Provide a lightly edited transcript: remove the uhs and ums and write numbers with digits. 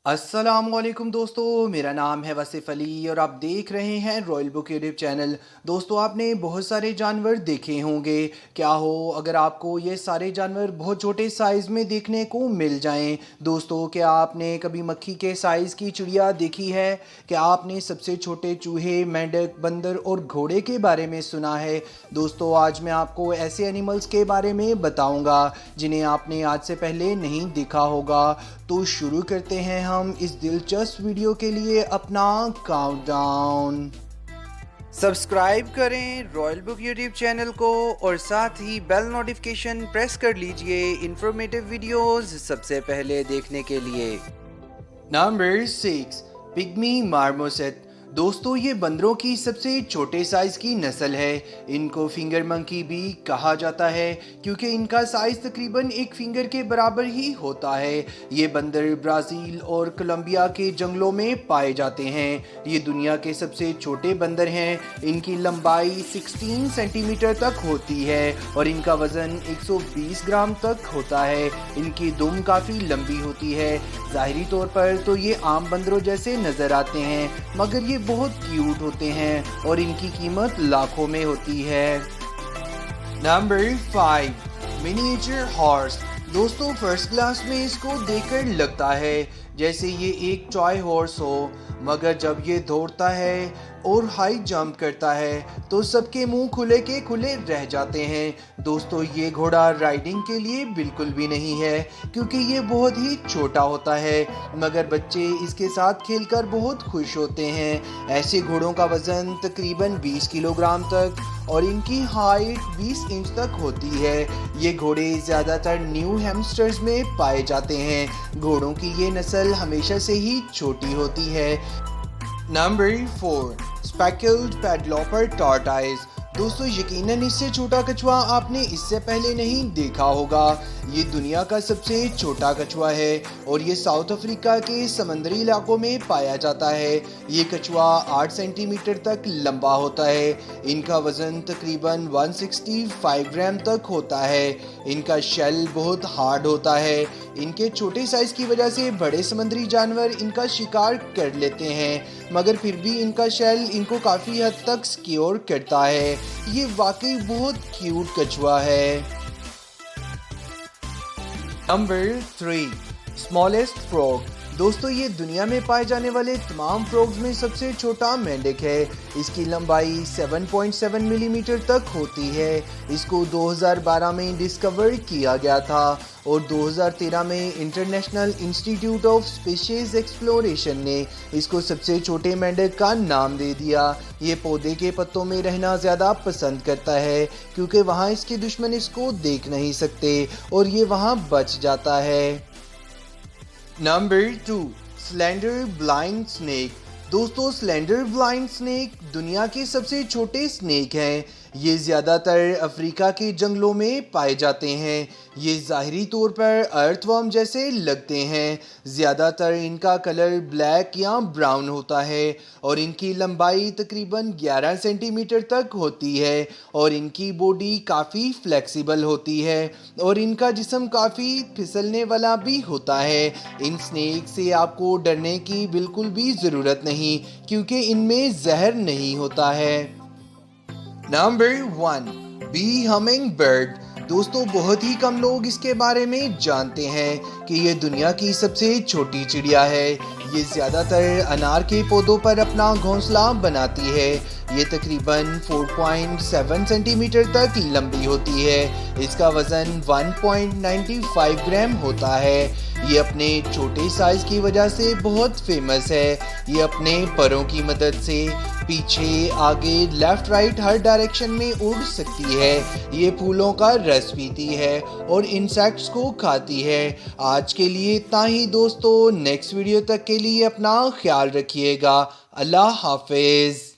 अस्सलाम वालेकुम दोस्तों, मेरा नाम है वसीफ़ अली और आप देख रहे हैं रॉयल बुक यूट्यूब चैनल। दोस्तों, आपने बहुत सारे जानवर देखे होंगे। क्या हो अगर आपको ये सारे जानवर बहुत छोटे साइज़ में देखने को मिल जाएं। दोस्तों, क्या आपने कभी मक्खी के साइज़ की चिड़िया देखी है? क्या आपने सबसे छोटे चूहे, मेंढक, बंदर और घोड़े के बारे में सुना है? दोस्तों, आज मैं आपको ऐसे एनिमल्स के बारे में बताऊंगा जिन्हें आपने आज से पहले नहीं देखा होगा। तो शुरू करते हैं हम इस दिलचस्प वीडियो के लिए अपना काउंटडाउन। सब्सक्राइब करें रॉयल बुक यूट्यूब चैनल को और साथ ही बेल नोटिफिकेशन प्रेस कर लीजिए इंफॉर्मेटिव वीडियोस सबसे पहले देखने के लिए। Number 6, pygmy marmoset. दोस्तों, ये बंदरों की सबसे छोटे साइज़ की नस्ल है। इनको फिंगर मंकी भी कहा जाता है क्योंकि इनका साइज़ तकरीबन एक फिंगर के बराबर ही होता है। ये बंदर ब्राज़ील और कोलंबिया के जंगलों में पाए जाते हैं। ये दुनिया के सबसे छोटे बंदर हैं। इनकी लंबाई 16 सेंटीमीटर तक होती है और इनका वज़न 120 ग्राम तक होता है। इनकी दुम काफ़ी लंबी होती है। ज़ाहिरी तौर पर तो ये आम बंदरों जैसे नज़र आते हैं, मगर ये बहुत क्यूट होते हैं और इनकी कीमत लाखों में होती है। Number 5, miniature horse. दोस्तों, फर्स्ट क्लास में इसको देखकर लगता है जैसे ये एक टॉय हॉर्स हो, मगर जब ये दौड़ता है और हाई जंप करता है तो सबके मुंह खुले के खुले रह जाते हैं। दोस्तों, ये घोड़ा राइडिंग के लिए बिल्कुल भी नहीं है क्योंकि ये बहुत ही छोटा होता है, मगर बच्चे इसके साथ खेलकर बहुत खुश होते हैं। ऐसे घोड़ों का वज़न तकरीबन 20 किलोग्राम तक और इनकी हाइट 20 इंच तक होती है। ये घोड़े ज़्यादातर न्यू हैम्स्टर्स में पाए जाते हैं। घोड़ों की ये नस्ल हमेशा से ही छोटी होती है। Number 4, speckled padloper tortoise. दोस्तों, यकीनन इससे छोटा कछुआ आपने इससे पहले नहीं देखा होगा। ये दुनिया का सबसे छोटा कछुआ है और ये साउथ अफ्रीका के समंदरी इलाकों में पाया जाता है। ये कछुआ 8 सेंटीमीटर तक लंबा होता है। इनका वज़न तकरीबन 165 ग्राम तक होता है। इनका शेल बहुत हार्ड होता है। इनके छोटे साइज़ की वजह से बड़े समुद्री जानवर इनका शिकार कर लेते हैं, मगर फिर भी इनका शेल इनको काफ़ी हद तक सिक्योर करता है। ये वाकई बहुत क्यूट कछुआ है। Number 3, smallest frog. दोस्तों, ये दुनिया में पाए जाने वाले तमाम फ्रॉग्स में सबसे छोटा मेंढक है। इसकी लंबाई 7.7 मिलीमीटर तक होती है। इसको 2012 में डिस्कवर किया गया था और 2013 में international institute of species exploration ने इसको सबसे छोटे मेंढक का नाम दे दिया। ये पौधे के पत्तों में रहना ज़्यादा पसंद करता है क्योंकि वहाँ इसके दुश्मन इसको देख नहीं सकते और ये वहाँ बच जाता है। Number 2, slender blind snake. दोस्तों, स्लेंडर ब्लाइंड स्नेक दुनिया के सबसे छोटे स्नेक हैं। ये ज़्यादातर अफ्रीका के जंगलों में पाए जाते हैं। ये ज़ाहिरी तौर पर अर्थवर्म जैसे लगते हैं। ज़्यादातर इनका कलर ब्लैक या ब्राउन होता है और इनकी लंबाई तकरीबन 11 सेंटीमीटर तक होती है और इनकी बॉडी काफ़ी फ्लेक्सिबल होती है और इनका जिस्म काफ़ी फिसलने वाला भी होता है। इन स्नेक से आपको डरने की बिल्कुल भी ज़रूरत नहीं क्योंकि इनमें जहर नहीं होता है। Number 1, bee hummingbird. दोस्तों, बहुत ही कम लोग इसके बारे में जानते हैं कि ये दुनिया की सबसे छोटी चिड़िया है। ये ज़्यादातर अनार के पौधों पर अपना घोंसला बनाती है। ये तकरीबन 4.7 सेंटीमीटर तक लंबी होती है। इसका वज़न 1.95 ग्राम होता है। ये अपने छोटे साइज़ की वजह से बहुत फेमस है। ये अपने परों की मदद से पीछे, आगे, लेफ्ट राइट हर डायरेक्शन में उड़ सकती है। ये फूलों का रस पीती है और इंसेक्ट्स को खाती है। आज के लिए इतना ही दोस्तों। नेक्स्ट वीडियो तक के लिए अपना ख्याल रखिएगा। अल्लाह हाफिज़।